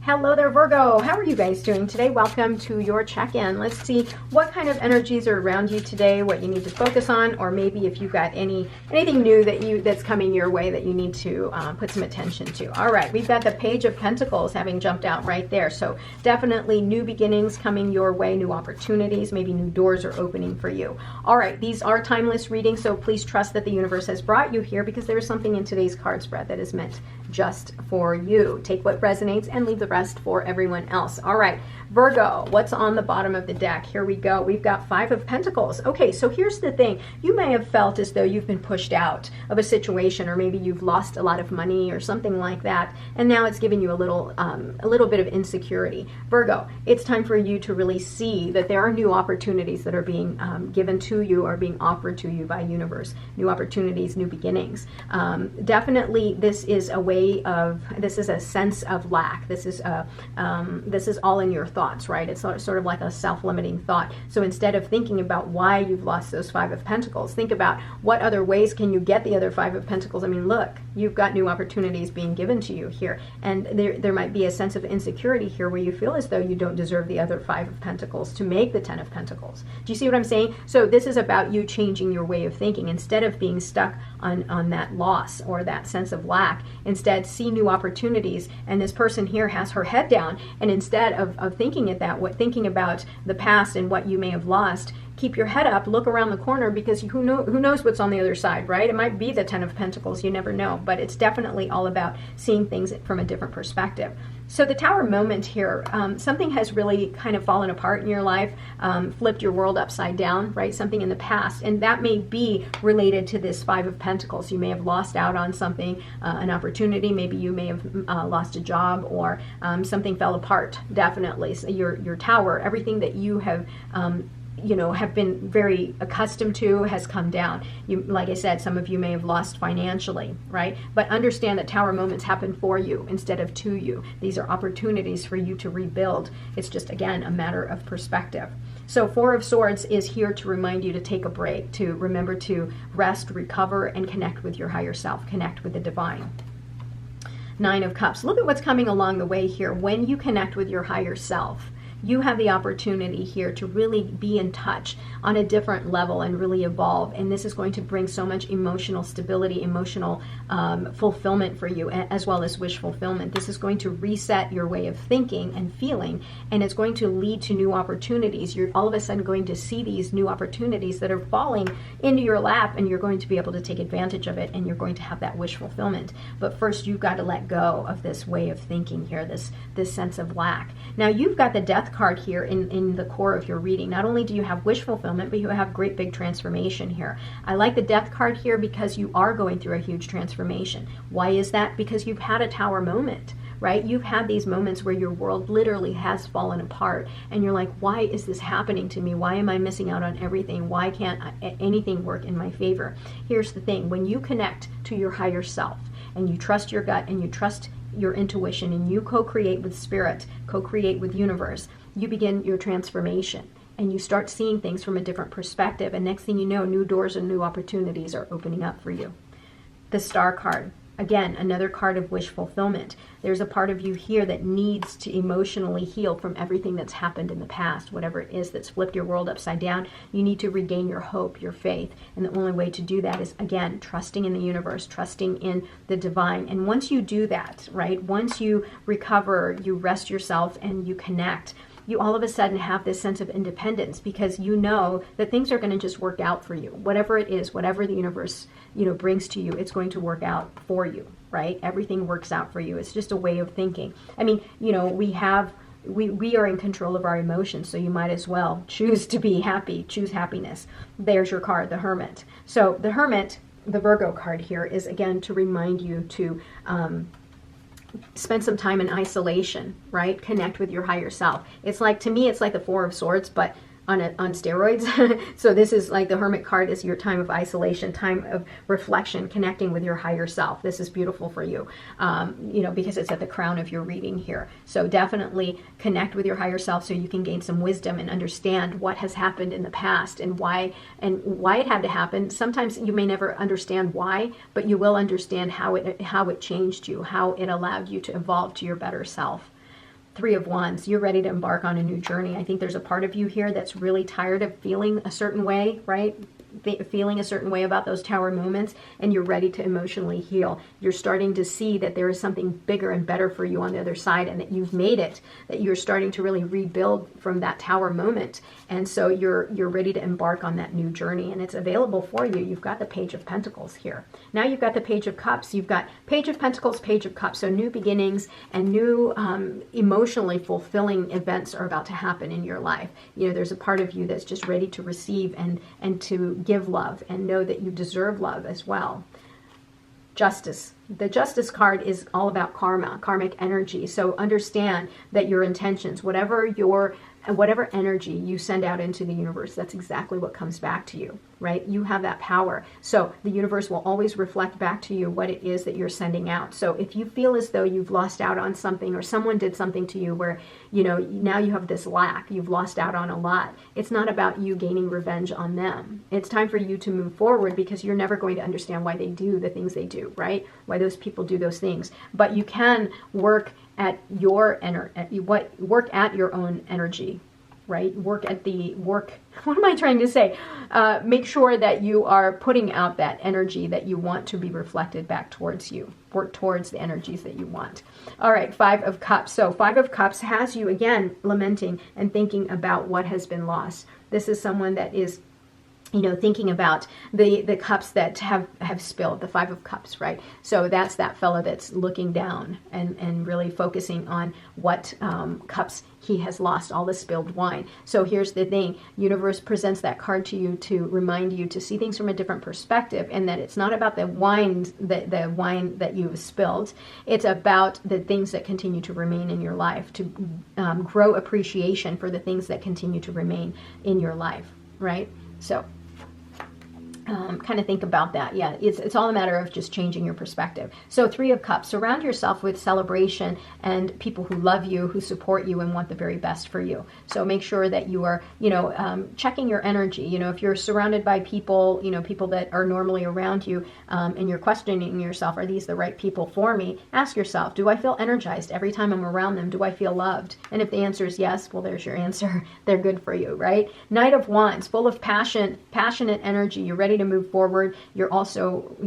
Hello there, Virgo. How are you guys doing today? Welcome to your check-in. Let's see what kind of energies are around you today, what you need to focus on, or maybe if you've got anything new that's coming your way that you need to put some attention to. All right, we've got the Page of Pentacles having jumped out right there. So definitely new beginnings coming your way, new opportunities, maybe new doors are opening for you. All right, these are timeless readings, so please trust that the universe has brought you here because there is something in today's card spread that is meant just for you. Take what resonates and leave the rest for everyone else. All right, Virgo, what's on the bottom of the deck? Here we go. We've got Five of Pentacles. Okay, so here's the thing. You may have felt as though you've been pushed out of a situation, or maybe you've lost a lot of money or something like that, and now it's giving you a little bit of insecurity. Virgo, it's time for you to really see that there are new opportunities that are being given to you or being offered to you by universe. New opportunities, new beginnings. Definitely, this is a sense of lack. This is all in your thoughts, right? It's sort of like a self-limiting thought. So instead of thinking about why you've lost those Five of Pentacles, think about what other ways can you get the other Five of Pentacles. I mean, look, you've got new opportunities being given to you here, and there might be a sense of insecurity here where you feel as though you don't deserve the other Five of Pentacles to make the Ten of Pentacles. Do you see what I'm saying? So this is about you changing your way of thinking. Instead of being stuck on that loss or that sense of lack, instead see new opportunities. And this person here has her head down, and instead of thinking about the past and what you may have lost, keep your head up, look around the corner, because who knows what's on the other side, right? It might be the Ten of Pentacles, you never know, but it's definitely all about seeing things from a different perspective. So the Tower moment here, something has really kind of fallen apart in your life, flipped your world upside down, right? Something in the past, and that may be related to this Five of Pentacles. You may have lost out on something, an opportunity. Maybe you may have lost a job, or something fell apart. Definitely, so your tower, everything that you have have been very accustomed to has come down. Like I said, some of you may have lost financially, right? But understand that Tower moments happen for you instead of to you. These are opportunities for you to rebuild. It's just, again, a matter of perspective. So Four of Swords is here to remind you to take a break, to remember to rest, recover, and connect with your higher self, connect with the divine. Nine of Cups. Look at what's coming along the way here. When you connect with your higher self, you have the opportunity here to really be in touch on a different level and really evolve. And this is going to bring so much emotional stability, emotional fulfillment for you, as well as wish fulfillment. This is going to reset your way of thinking and feeling, and it's going to lead to new opportunities. You're all of a sudden going to see these new opportunities that are falling into your lap, and you're going to be able to take advantage of it, and you're going to have that wish fulfillment. But first, you've got to let go of this way of thinking here, this sense of lack. Now, you've got the Death card here in the core of your reading. Not only do you have wish fulfillment, but you have great big transformation here. I like the Death card here because you are going through a huge transformation. Why is that? Because you've had a Tower moment, right? You've had these moments where your world literally has fallen apart, and you're like, why is this happening to me? Why am I missing out on everything? Why can't anything work in my favor? Here's the thing. When you connect to your higher self, and you trust your gut, and you trust your intuition, and you co-create with spirit, co-create with universe, you begin your transformation, and you start seeing things from a different perspective, and next thing you know, new doors and new opportunities are opening up for you. The Star card, again, another card of wish fulfillment. There's a part of you here that needs to emotionally heal from everything that's happened in the past, whatever it is that's flipped your world upside down. You need to regain your hope, your faith, and the only way to do that is, again, trusting in the universe, trusting in the divine. And once you do that, right, once you recover, you rest yourself and you connect, you all of a sudden have this sense of independence, because you know that things are going to just work out for you. Whatever it is, whatever the universe, brings to you, it's going to work out for you, right? Everything works out for you. It's just a way of thinking. I mean, we are in control of our emotions, so you might as well choose to be happy, choose happiness. There's your card, the Hermit. So the Hermit, the Virgo card here, is again to remind you to spend some time in isolation, right? Connect with your higher self. It's like, to me, it's like the Four of Swords, but on steroids. So this is like the Hermit card is your time of isolation, time of reflection, connecting with your higher self. This is beautiful for you, because it's at the crown of your reading here. So definitely connect with your higher self so you can gain some wisdom and understand what has happened in the past and why it had to happen. Sometimes you may never understand why, but you will understand how it changed you, how it allowed you to evolve to your better self. Three of Wands, you're ready to embark on a new journey. I think there's a part of you here that's really tired of feeling a certain way, right? Feeling a certain way about those tower moments, and you're ready to emotionally heal. You're starting to see that there is something bigger and better for you on the other side, and that you've made it, that you're starting to really rebuild from that tower moment. And so you're ready to embark on that new journey, and it's available for you. You've got the Page of Pentacles here. Now you've got the Page of Cups. You've got Page of Pentacles, Page of Cups. So new beginnings and new emotionally fulfilling events are about to happen in your life. You know, there's a part of you that's just ready to receive and to give love, and know that you deserve love as well. Justice. The Justice card is all about karma, karmic energy. So understand that your intentions, whatever energy you send out into the universe, that's exactly what comes back to you, right? You have that power. So the universe will always reflect back to you what it is that you're sending out. So if you feel as though you've lost out on something, or someone did something to you where, you know, now you have this lack, you've lost out on a lot, it's not about you gaining revenge on them. It's time for you to move forward, because you're never going to understand why they do the things they do, right? Why those people do those things. But you can work at your work at your own energy, right? Work at the work. What am I trying to say? Make sure that you are putting out that energy that you want to be reflected back towards you. Work towards the energies that you want. All right, Five of Cups. So Five of Cups has you again lamenting and thinking about what has been lost. This is someone that is, you know, thinking about the cups that have spilled, the Five of Cups, right? So that's that fella that's looking down and really focusing on what cups he has lost, all the spilled wine. So here's the thing, universe presents that card to you to remind you to see things from a different perspective, and that it's not about the wine that you've spilled. It's about the things that continue to remain in your life, to grow appreciation for the things that continue to remain in your life, right? So kind of think about that. Yeah, it's all a matter of just changing your perspective. So Three of Cups, surround yourself with celebration and people who love you, who support you and want the very best for you. So make sure that you are, you know, checking your energy. You know, if you're surrounded by people, you know, people that are normally around you, and you're questioning yourself, are these the right people for me? Ask yourself, do I feel energized every time I'm around them? Do I feel loved? And if the answer is yes, well, there's your answer. They're good for you, right? Knight of Wands, full of passion, passionate energy. You're ready to move forward. You're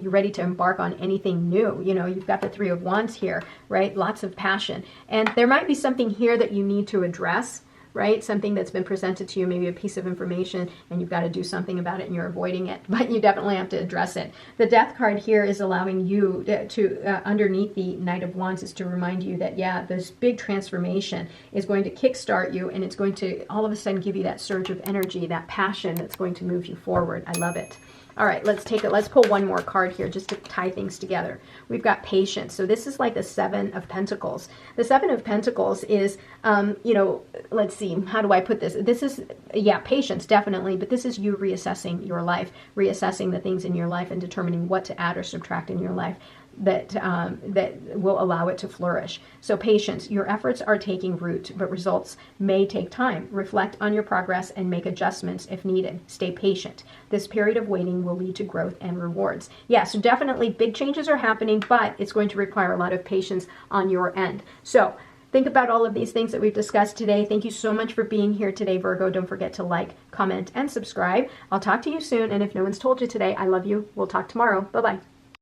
ready to embark on anything new. You know, you've got the Three of Wands here, right? Lots of passion. And there might be something here that you need to address, right? Something that's been presented to you, maybe a piece of information, and you've got to do something about it and you're avoiding it, but you definitely have to address it. The Death card here is allowing you to underneath the Knight of Wands, is to remind you that, yeah, this big transformation is going to kickstart you, and it's going to all of a sudden give you that surge of energy, that passion that's going to move you forward. I love it. All right, let's pull one more card here just to tie things together. We've got Patience. So this is like the Seven of Pentacles. The Seven of Pentacles is, you know, let's see, how do I put this? This is, yeah, patience, definitely, but this is you reassessing your life, reassessing the things in your life and determining what to add or subtract in your life that will allow it to flourish. So patience, your efforts are taking root, but results may take time. Reflect on your progress and make adjustments if needed. Stay patient. This period of waiting will lead to growth and rewards. Yeah, so definitely big changes are happening, but it's going to require a lot of patience on your end. So think about all of these things that we've discussed today. Thank you so much for being here today, Virgo. Don't forget to like, comment, and subscribe. I'll talk to you soon, and if no one's told you today, I love you. We'll talk tomorrow. Bye-bye.